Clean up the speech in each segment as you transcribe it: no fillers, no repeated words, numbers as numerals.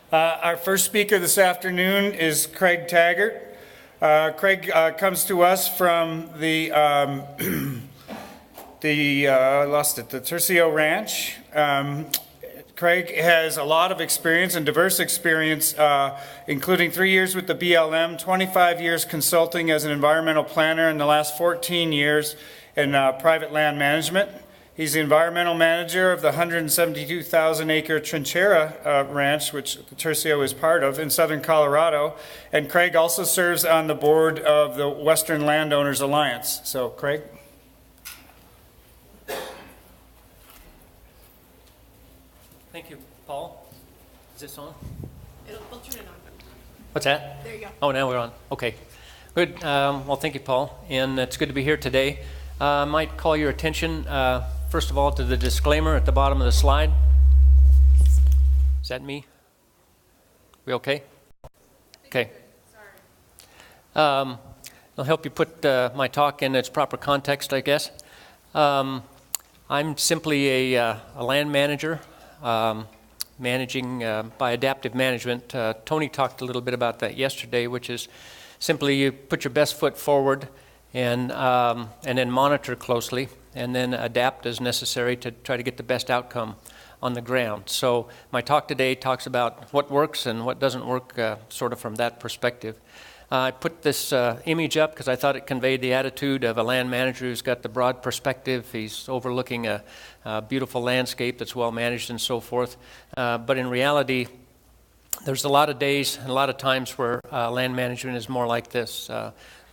Our first speaker this afternoon is Craig.taggart. Craig comes to us from the Tercio Ranch. Craig has a lot of experience and diverse experience, including 3 years with the BLM, 25 years consulting as an environmental planner, and the last 14 years in private land management. He's the environmental manager of the 172,000 acre Trinchera Ranch, which Tercio is part of, in southern Colorado. And Craig also serves on the board of the Western Landowners Alliance. So, Craig. Thank you, Paul. Is this on? We'll turn it on. What's that? There you go. Oh, now we're on. Okay. Good. Well, thank you, Paul. And it's good to be here today. I might call your attention, first of all, to the disclaimer at the bottom of the slide. Is that me? We okay? Okay. Sorry. I'll help you put my talk in its proper context, I guess. I'm simply a land manager. Managing by adaptive management. Tony talked a little bit about that yesterday, which is simply you put your best foot forward and then monitor closely and then adapt as necessary to try to get the best outcome on the ground. So my talk today talks about what works and what doesn't work sort of from that perspective. I put this image up because I thought it conveyed the attitude of a land manager who's got the broad perspective. He's overlooking a beautiful landscape that's well managed and so forth. But in reality, there's a lot of days and a lot of times where land management is more like this.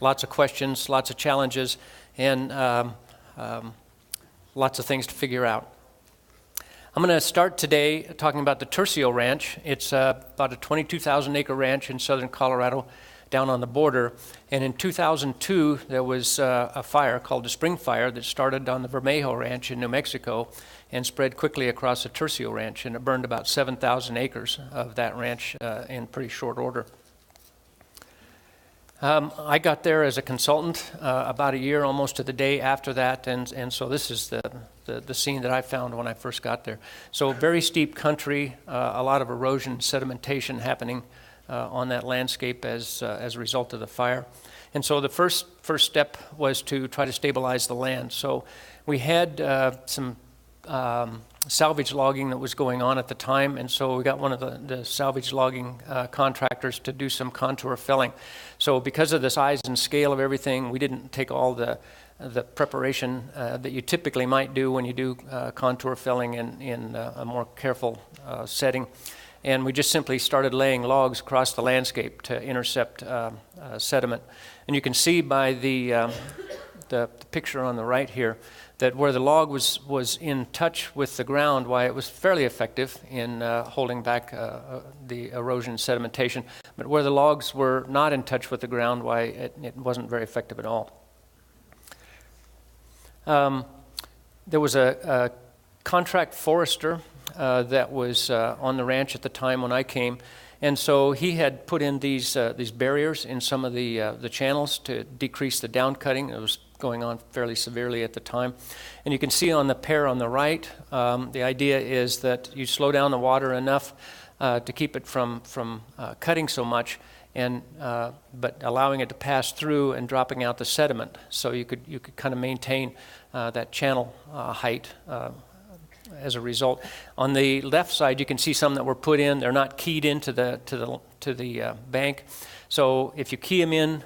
Lots of questions, lots of challenges, and lots of things to figure out. I'm going to start today talking about the Tercio Ranch. It's about a 22,000 acre ranch in southern Colorado, down on the border. And in 2002, there was a fire called the Spring Fire that started on the Vermejo Ranch in New Mexico and spread quickly across the Tercio Ranch, and it burned about 7,000 acres of that ranch in pretty short order. I got there as a consultant about a year, almost to the day after that, and so this is the scene that I found when I first got there. So very steep country, a lot of erosion, sedimentation happening on that landscape as a result of the fire. And so the first step was to try to stabilize the land. So we had some salvage logging that was going on at the time, and so we got one of the salvage logging contractors to do some contour filling. So because of the size and scale of everything, we didn't take all the preparation that you typically might do when you do contour filling in a more careful setting. And we just simply started laying logs across the landscape to intercept sediment. And you can see by the picture on the right here that where the log was in touch with the ground, why it was fairly effective in holding back the erosion and sedimentation. But where the logs were not in touch with the ground, why it wasn't very effective at all. There was a contract forester that was on the ranch at the time when I came, and so he had put in these barriers in some of the channels to decrease the down cutting. It was going on fairly severely at the time, and you can see on the pair on the right, the idea is that you slow down the water enough to keep it from cutting so much, and but allowing it to pass through and dropping out the sediment, so you could kind of maintain that channel height. As a result, on the left side, you can see some that were put in. They're not keyed into the bank. So if you key them in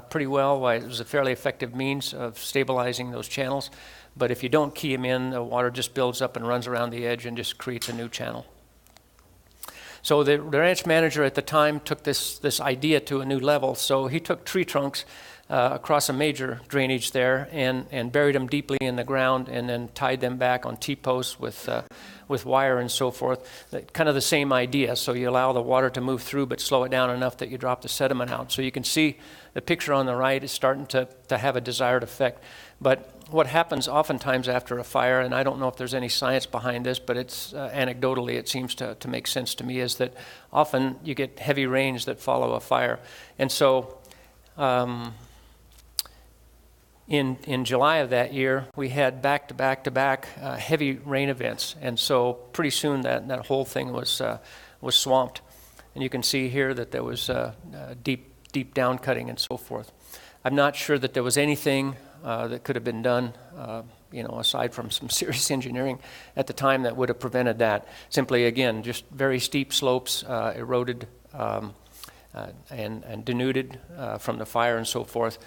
pretty well, it was a fairly effective means of stabilizing those channels. But if you don't key them in, the water just builds up and runs around the edge and just creates a new channel. So the ranch manager at the time took this idea to a new level. So he took tree trunks across a major drainage there and buried them deeply in the ground and then tied them back on T-posts with wire and so forth. Kind of the same idea. So you allow the water to move through but slow it down enough that you drop the sediment out. So you can see the picture on the right is starting to have a desired effect. But what happens oftentimes after a fire, and I don't know if there's any science behind this, but it's anecdotally it seems to make sense to me, is that often you get heavy rains that follow a fire. And so in July of that year, we had back-to-back heavy rain events, and so pretty soon that whole thing was swamped. And you can see here that there was deep down cutting and so forth. I'm not sure that there was anything that could have been done, aside from some serious engineering at the time that would have prevented that. Simply, again, just very steep slopes, eroded and denuded from the fire and so forth,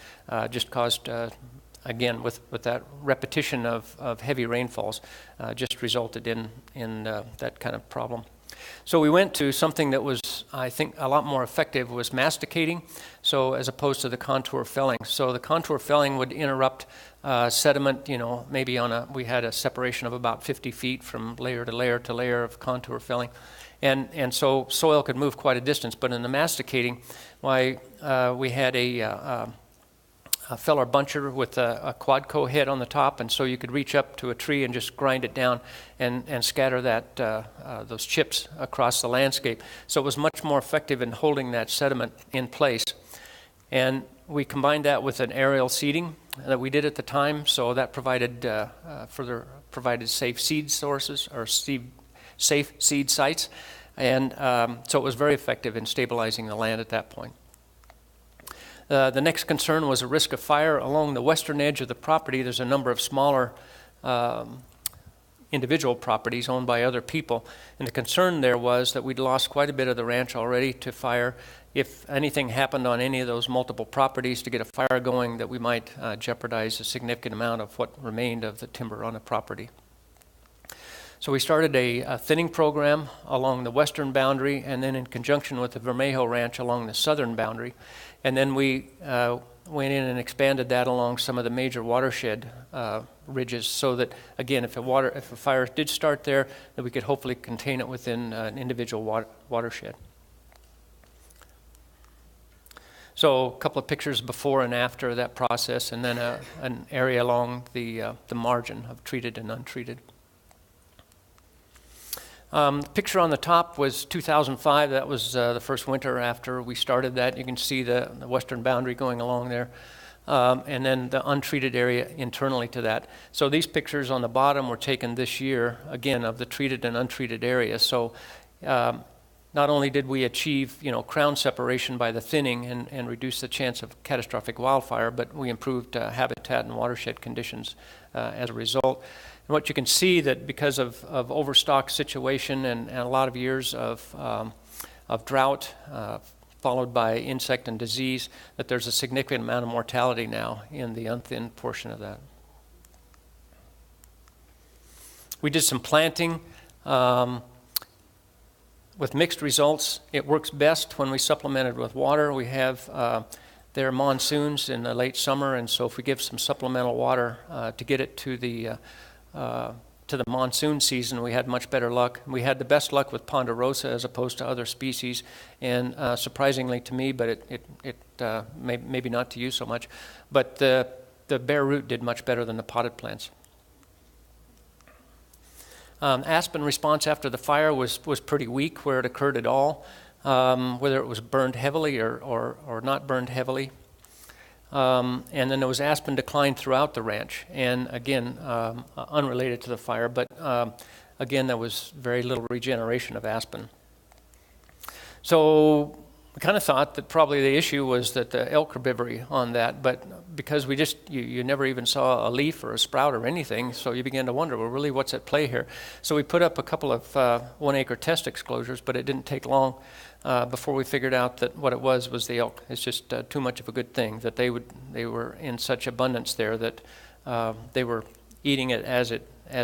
just caused, again, with that repetition of heavy rainfalls, just resulted in that kind of problem. So we went to something that was, I think, a lot more effective, was masticating, so as opposed to the contour felling. So the contour felling would interrupt sediment, maybe we had a separation of about 50 feet from layer to layer to layer of contour felling. And so soil could move quite a distance, but in the masticating, we had a feller buncher with a quadco head on the top, and so you could reach up to a tree and just grind it down and scatter those chips across the landscape. So it was much more effective in holding that sediment in place. And we combined that with an aerial seeding that we did at the time, so that provided safe seed sources or safe seed sites, and so it was very effective in stabilizing the land at that point. The next concern was a risk of fire. Along the western edge of the property, there's a number of smaller individual properties owned by other people, and the concern there was that we'd lost quite a bit of the ranch already to fire. If anything happened on any of those multiple properties to get a fire going, that we might jeopardize a significant amount of what remained of the timber on the property. So we started a thinning program along the western boundary, and then in conjunction with the Vermejo Ranch along the southern boundary. And then we went in and expanded that along some of the major watershed ridges, so that, again, if a fire did start there, that we could hopefully contain it within an individual watershed. So a couple of pictures before and after that process, and then an area along the margin of treated and untreated. The picture on the top was 2005. That was the first winter after we started that. You can see the western boundary going along there, and then the untreated area internally to that. So these pictures on the bottom were taken this year, again, of the treated and untreated area. So not only did we achieve, crown separation by the thinning and reduce the chance of catastrophic wildfire, but we improved habitat and watershed conditions as a result. And what you can see, that because of overstock situation and a lot of years of drought followed by insect and disease, that there's a significant amount of mortality now in the unthinned portion of that. We did some planting with mixed results. It works best when we supplement it with water. We have there are monsoons in the late summer, and so if we give some supplemental water to get it to the monsoon season, we had much better luck. We had the best luck with ponderosa as opposed to other species, and surprisingly to me, but maybe not to you so much, but the bare root did much better than the potted plants. Aspen response after the fire was pretty weak where it occurred at all, whether it was burned heavily or not burned heavily. And then there was aspen decline throughout the ranch, and again, unrelated to the fire, but again, there was very little regeneration of aspen. So we kind of thought that probably the issue was that the elk herbivory on that, but because you never even saw a leaf or a sprout or anything, so you began to wonder, well, really, what's at play here? So we put up a couple of 1 acre test exclosures, but it didn't take long before we figured out that what it was the elk. It's just too much of a good thing that they were in such abundance there that they were eating it as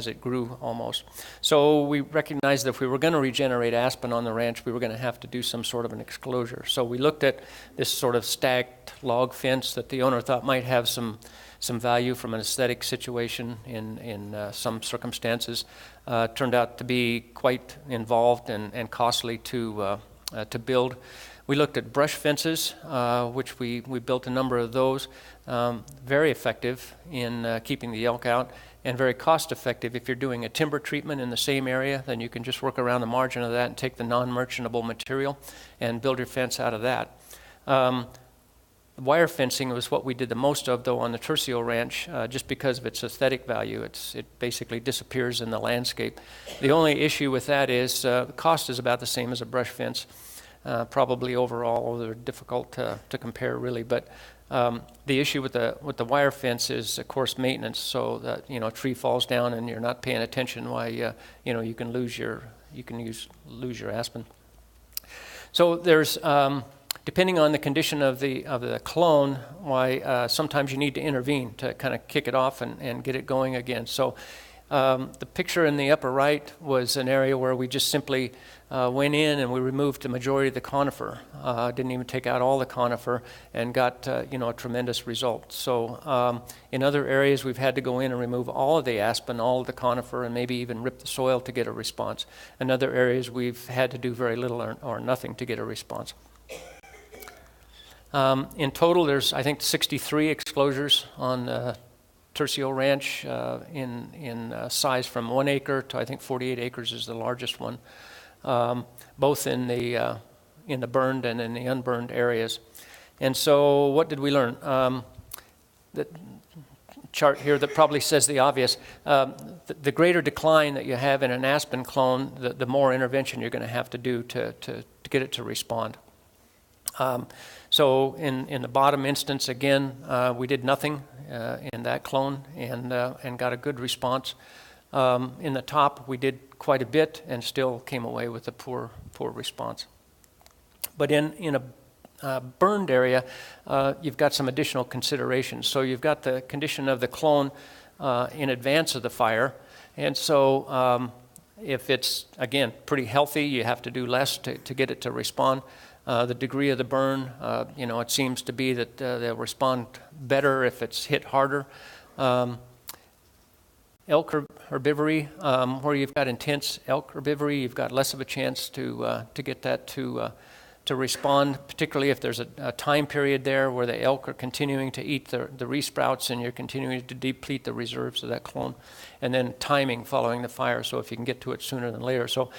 it grew almost. So we recognized that if we were going to regenerate aspen on the ranch, we were going to have to do some sort of an exclosure. So we looked at this sort of stacked log fence that the owner thought might have some value from an aesthetic situation in some circumstances. Turned out to be quite involved and costly to build. We looked at brush fences, which we built a number of those. Very effective in keeping the elk out, and very cost effective. If you're doing a timber treatment in the same area, then you can just work around the margin of that and take the non-merchantable material and build your fence out of that. Wire fencing was what we did the most of, though, on the Tercio Ranch, just because of its aesthetic value. It basically disappears in the landscape. The only issue with that is the cost is about the same as a brush fence. probably overall. They're difficult to compare really, but the issue with the wire fence is, of course, maintenance. So that a tree falls down and you're not paying attention, why you can lose your aspen. So there's depending on the condition of the clone, why sometimes you need to intervene to kind of kick it off and get it going again. So the picture in the upper right was an area where we just simply went in and we removed the majority of the conifer. Didn't even take out all the conifer, and got a tremendous result. So in other areas we've had to go in and remove all of the aspen, all of the conifer, and maybe even rip the soil to get a response. In other areas we've had to do very little or nothing to get a response. In total, there's, I think, 63 exclosures on Tercio Ranch in size from 1 acre to, I think, 48 acres is the largest one, both in the burned and in the unburned areas. And so what did we learn? The chart here that probably says the obvious. The greater decline that you have in an aspen clone, the more intervention you're going to have to do to get it to respond. So in the bottom instance, again, we did nothing in that clone and got a good response. In the top, we did quite a bit and still came away with a poor response. But in a burned area, you've got some additional considerations. So you've got the condition of the clone in advance of the fire. And so if it's, again, pretty healthy, you have to do less to get it to respond. The degree of the burn, it seems to be that they'll respond better if it's hit harder. Elk herbivory, where you've got intense elk herbivory, you've got less of a chance to get that to respond, particularly if there's a time period there where the elk are continuing to eat the resprouts and you're continuing to deplete the reserves of that clone, and then timing following the fire, so if you can get to it sooner than later. So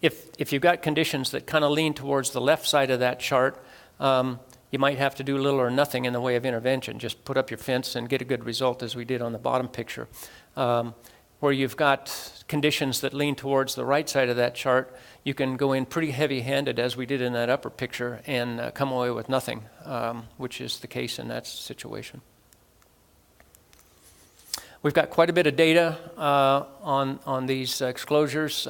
if you've got conditions that kind of lean towards the left side of that chart, you might have to do little or nothing in the way of intervention. Just put up your fence and get a good result, as we did on the bottom picture. Where you've got conditions that lean towards the right side of that chart, you can go in pretty heavy-handed, as we did in that upper picture, and come away with nothing, which is the case in that situation. We've got quite a bit of data on these exclosures,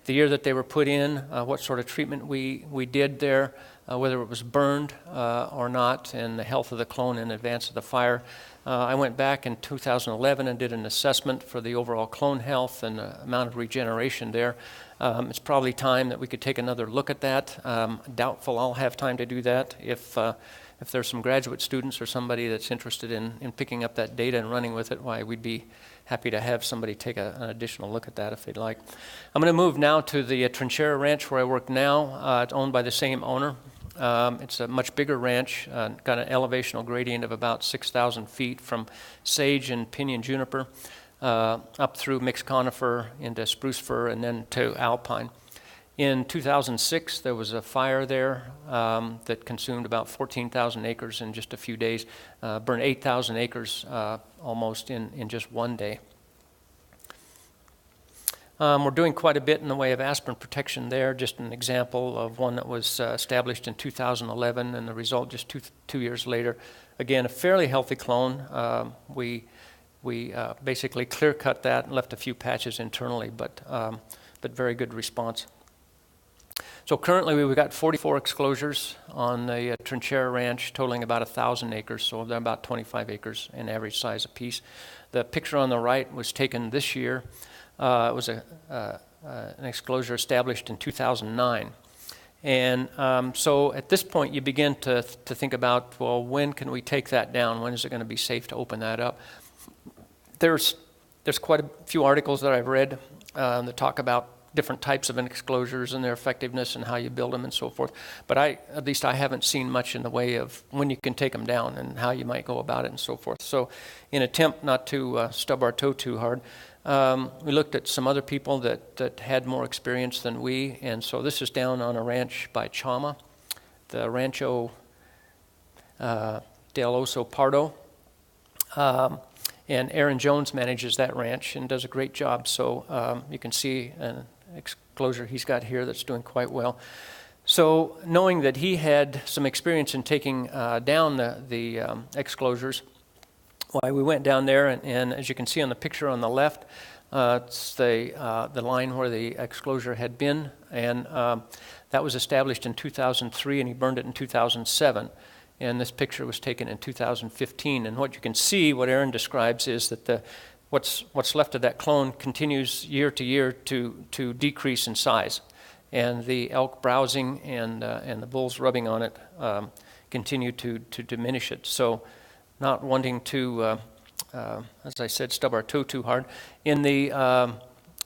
the year that they were put in, what sort of treatment we did there, whether it was burned or not, and the health of the clone in advance of the fire. I went back in 2011 and did an assessment for the overall clone health and the amount of regeneration there. It's probably time that we could take another look at that. Doubtful I'll have time to do that. If there's some graduate students or somebody that's interested in picking up that data and running with it, why, we'd be happy to have somebody take an additional look at that if they'd like. I'm going to move now to the Trinchera Ranch where I work now. It's owned by the same owner. It's a much bigger ranch, got an elevational gradient of about 6,000 feet from sage and pinyon-juniper up through mixed conifer into spruce fir and then to alpine. In 2006, there was a fire there that consumed about 14,000 acres in just a few days, burned 8,000 acres almost in just one day. We're doing quite a bit in the way of aspen protection there. Just an example of one that was established in 2011, and the result just two years later. Again, a fairly healthy clone. We basically clear-cut that and left a few patches internally, but very good response. So currently we've got 44 exclosures on the Trinchera Ranch, totaling about 1,000 acres, so they're about 25 acres in average size apiece. The picture on the right was taken this year. It was an exclosure established in 2009. And so at this point you begin to think about, well, when can we take that down? When is it going to be safe to open that up? There's quite a few articles that I've read that talk about different types of exclosures and their effectiveness and how you build them and so forth. But at least I haven't seen much in the way of when you can take them down and how you might go about it and so forth. So in an attempt not to stub our toe too hard, we looked at some other people that had more experience than we, and so this is down on a ranch by Chama, the Rancho del Oso Pardo. And Aaron Jones manages that ranch and does a great job. So you can see an exclosure he's got here that's doing quite well. So knowing that he had some experience in taking down the exclosures, why we went down there, and as you can see on the picture on the left, it's the line where the exclosure had been, and that was established in 2003, and he burned it in 2007. And this picture was taken in 2015. And what you can see, what Aaron describes, is that what's left of that clone continues year to year to decrease in size. And the elk browsing and the bulls rubbing on it continue to diminish it. So not wanting to, as I said, stub our toe too hard. In the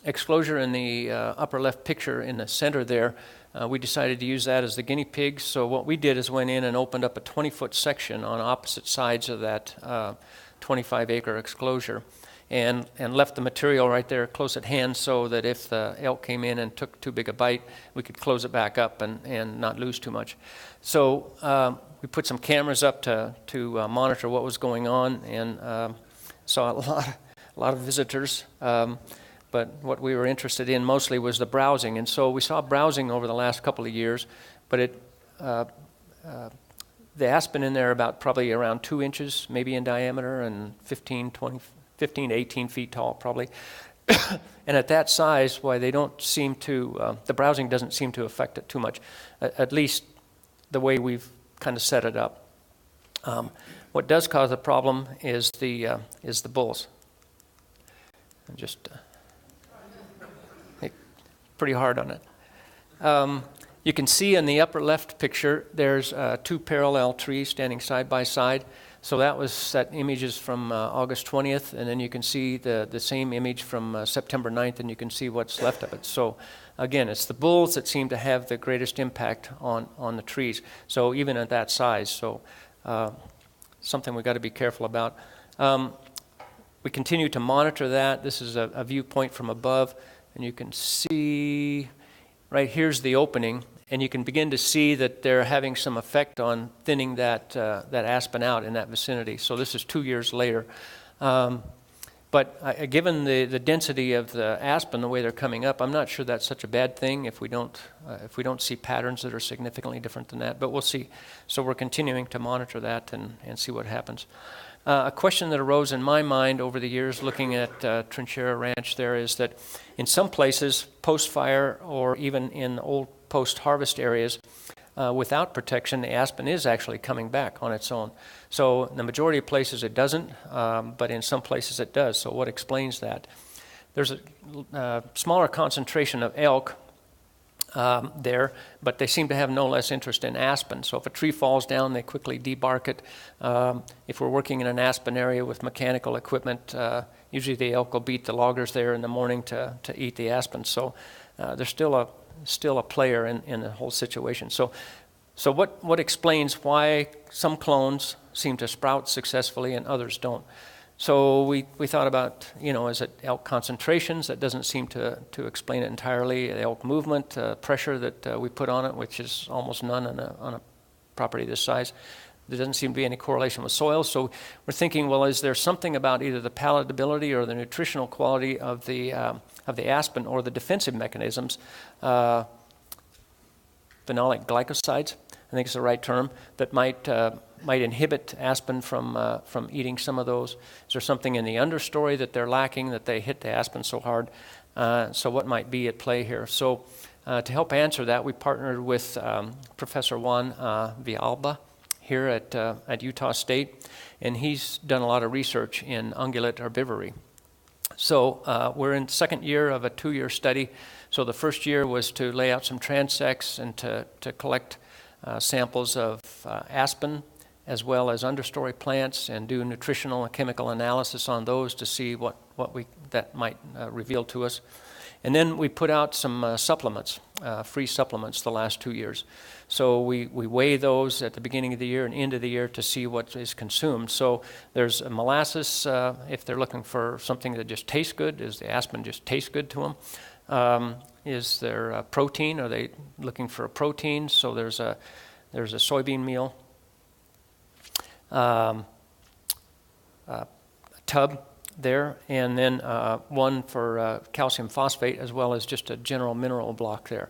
exclosure in the upper left picture in the center there, we decided to use that as the guinea pigs. So what we did is went in and opened up a 20-foot section on opposite sides of that 25-acre exclosure and left the material right there close at hand so that if the elk came in and took too big a bite, we could close it back up and not lose too much. So we put some cameras up to monitor what was going on, and saw a lot of visitors. But what we were interested in mostly was the browsing. And so we saw browsing over the last couple of years, but the aspen in there about probably around 2 inches, maybe in diameter, and 15 to 18 feet tall probably. And at that size, why they don't seem to, the browsing doesn't seem to affect it too much, at least the way we've kind of set it up. What does cause a problem is the bulls. And just pretty hard on it. You can see in the upper left picture, there's 2 parallel trees standing side by side. So that image is from August 20th, and then you can see the same image from September 9th, and you can see what's left of it. So again, it's the bulls that seem to have the greatest impact on the trees. So even at that size, so something we've got to be careful about. We continue to monitor that. This is a viewpoint from above. And you can see, right here's the opening, and you can begin to see that they're having some effect on thinning that aspen out in that vicinity. So this is 2 years later. But given the density of the aspen, the way they're coming up, I'm not sure that's such a bad thing if we don't see patterns that are significantly different than that. But we'll see. So we're continuing to monitor that and see what happens. A question that arose in my mind over the years looking at Trinchera Ranch there is that in some places, post-fire or even in old post-harvest areas, without protection, the aspen is actually coming back on its own. So in the majority of places it doesn't, but in some places it does. So what explains that? There's a smaller concentration of elk there, but they seem to have no less interest in aspen. So if a tree falls down, they quickly debark it. If we're working in an aspen area with mechanical equipment, usually the elk will beat the loggers there in the morning to eat the aspen. So they're still a player in the whole situation. So what explains why some clones seem to sprout successfully and others don't? So we thought about, is it elk concentrations? That doesn't seem to explain it entirely. The elk movement, pressure that we put on it, which is almost none on a property this size. There doesn't seem to be any correlation with soil. So we're thinking, well, is there something about either the palatability or the nutritional quality of the aspen or the defensive mechanisms, phenolic glycosides, I think is the right term, that might inhibit aspen from eating some of those? Is there something in the understory that they're lacking that they hit the aspen so hard? So what might be at play here? So to help answer that, we partnered with Professor Juan Villalba here at Utah State, and he's done a lot of research in ungulate herbivory. So we're in second year of a 2-year study. So the first year was to lay out some transects and to collect samples of aspen as well as understory plants and do nutritional and chemical analysis on those to see what that might reveal to us. And then we put out some supplements, free supplements the last 2 years. So we weigh those at the beginning of the year and end of the year to see what is consumed. So there's a molasses, if they're looking for something that just tastes good, does the aspen just taste good to them? Is there a protein? Are they looking for a protein? So there's a soybean meal, a tub there, and then one for calcium phosphate as well as just a general mineral block there.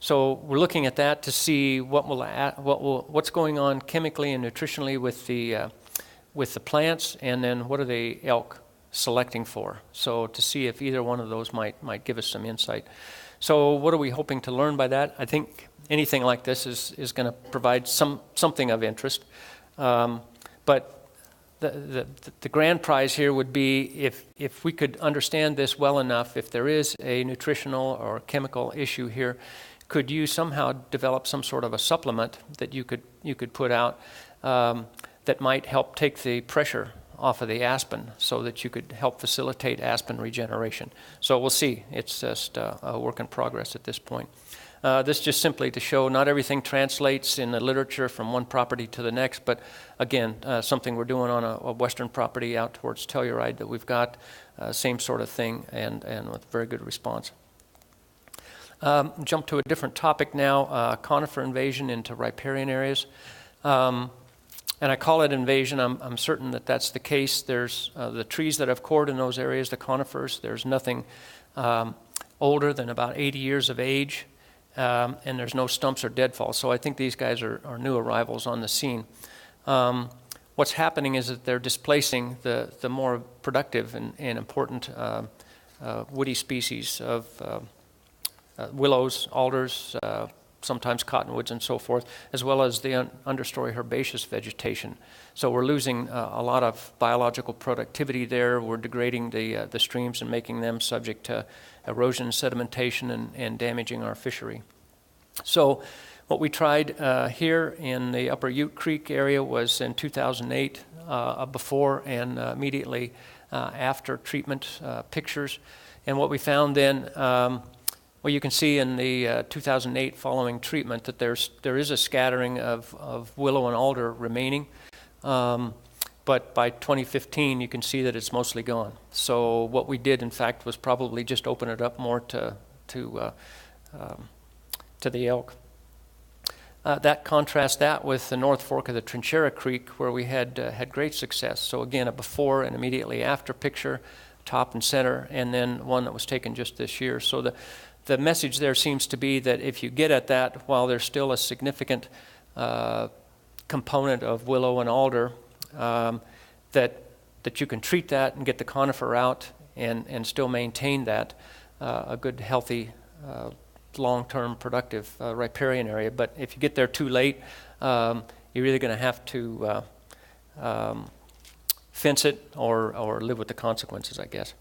So we're looking at that to see what's going on chemically and nutritionally with the plants, and then what are the elk selecting for. So to see if either one of those might give us some insight. So what are we hoping to learn by that? I think anything like this is going to provide something of interest. But the grand prize here would be if we could understand this well enough, if there is a nutritional or chemical issue here, could you somehow develop some sort of a supplement that you could put out that might help take the pressure off of the aspen so that you could help facilitate aspen regeneration? So we'll see. It's just a work in progress at this point. This just simply to show not everything translates in the literature from one property to the next, but again, something we're doing on a western property out towards Telluride that we've got, same sort of thing, and with very good response. Jump to a different topic now, conifer invasion into riparian areas. And I call it invasion. I'm certain that that's the case. There's the trees that have cored in those areas, the conifers, there's nothing older than about 80 years of age. And there's no stumps or deadfalls. So I think these guys are new arrivals on the scene. What's happening is that they're displacing the more productive and important woody species of willows, alders, sometimes cottonwoods and so forth, as well as the understory herbaceous vegetation. So we're losing a lot of biological productivity there. We're degrading the streams and making them subject to erosion and sedimentation and damaging our fishery. So what we tried here in the Upper Ute Creek area was in 2008, before and immediately after treatment pictures. And what we found then, well, you can see in the 2008 following treatment that there is a scattering of willow and alder remaining. But by 2015, you can see that it's mostly gone. So what we did, in fact, was probably just open it up more to the elk. Contrast that with the North Fork of the Trinchera Creek, where we had great success. So again, a before and immediately after picture, top and center, and then one that was taken just this year. So the message there seems to be that if you get at that, while there's still a significant component of willow and alder, that you can treat that and get the conifer out and still maintain that a good, healthy, long-term productive riparian area. But if you get there too late, you're either going to have to fence it or live with the consequences, I guess.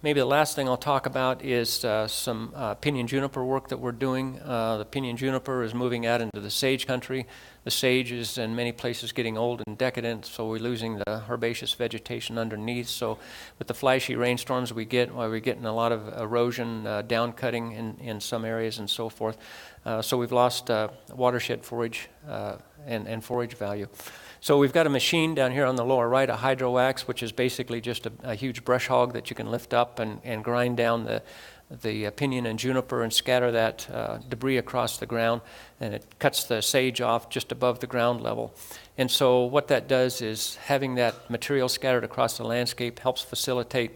Maybe the last thing I'll talk about is some Pinyon-Juniper work that we're doing. The Pinyon-Juniper is moving out into the sage country. The sage is in many places getting old and decadent, so we're losing the herbaceous vegetation underneath. So with the flashy rainstorms we get, we're getting a lot of erosion, down cutting in some areas and so forth. So we've lost watershed forage and forage value. So we've got a machine down here on the lower right, a hydro-axe, which is basically just a huge brush hog that you can lift up and grind down the pinyon and juniper and scatter that debris across the ground, and it cuts the sage off just above the ground level. And so what that does is having that material scattered across the landscape helps facilitate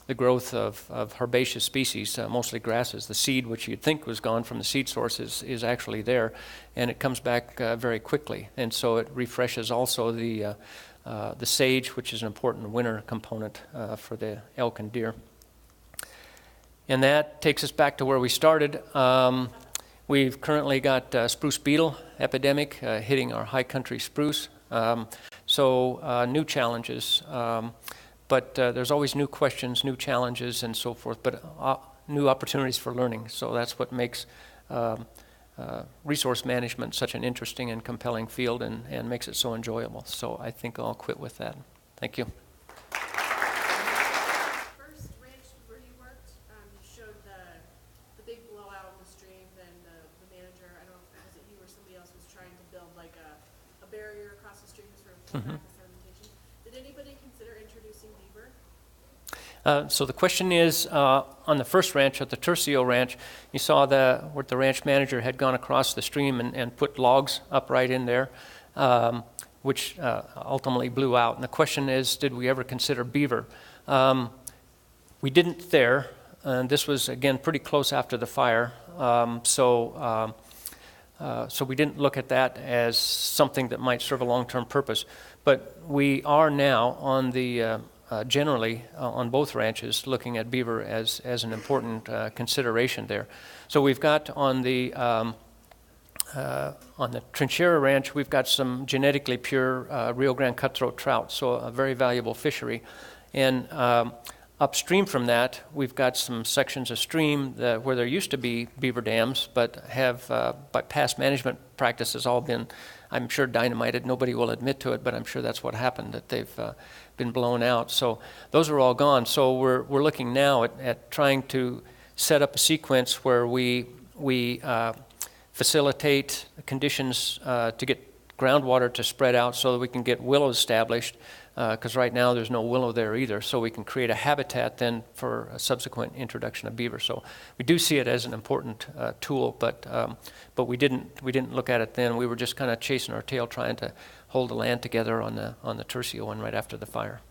the growth of herbaceous species, mostly grasses. The seed, which you'd think was gone from the seed source, is actually there, and it comes back very quickly. And so it refreshes also the sage, which is an important winter component for the elk and deer. And that takes us back to where we started. We've currently got spruce beetle epidemic hitting our high country spruce. So new challenges. But there's always new questions, new challenges, and so forth, but new opportunities for learning. So that's what makes resource management such an interesting and compelling field and makes it so enjoyable. So I think I'll quit with that. Thank you. First ranch where you worked, you showed the big blowout in the stream, then the manager, I don't know if it was you or somebody else, was trying to build like a barrier across the stream to sort of pull back the sedimentation. Did anybody consider introducing beaver? So the question is, on the first ranch, at the Tercio Ranch, you saw where the ranch manager had gone across the stream and put logs up right in there, which ultimately blew out. And the question is, did we ever consider beaver? We didn't there, and this was, again, pretty close after the fire. So we didn't look at that as something that might serve a long-term purpose. But we are now on the generally on both ranches looking at beaver as an important consideration there. So we've got on the Trinchera Ranch, we've got some genetically pure Rio Grande cutthroat trout, so a very valuable fishery. And upstream from that, we've got some sections of stream where there used to be beaver dams, but have, by past management practices, all been, I'm sure, dynamited. Nobody will admit to it, but I'm sure that's what happened, that they've been blown out. So those are all gone. So we're looking now at trying to set up a sequence where we facilitate conditions to get groundwater to spread out so that we can get willow established, because right now there's no willow there either, so we can create a habitat then for a subsequent introduction of beaver. So we do see it as an important tool, but we didn't look at it then. We were just kind of chasing our tail, trying to hold the land together on the Tercio one right after the fire.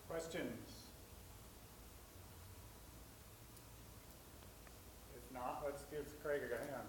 Questions? If not, let's give Craig a hand.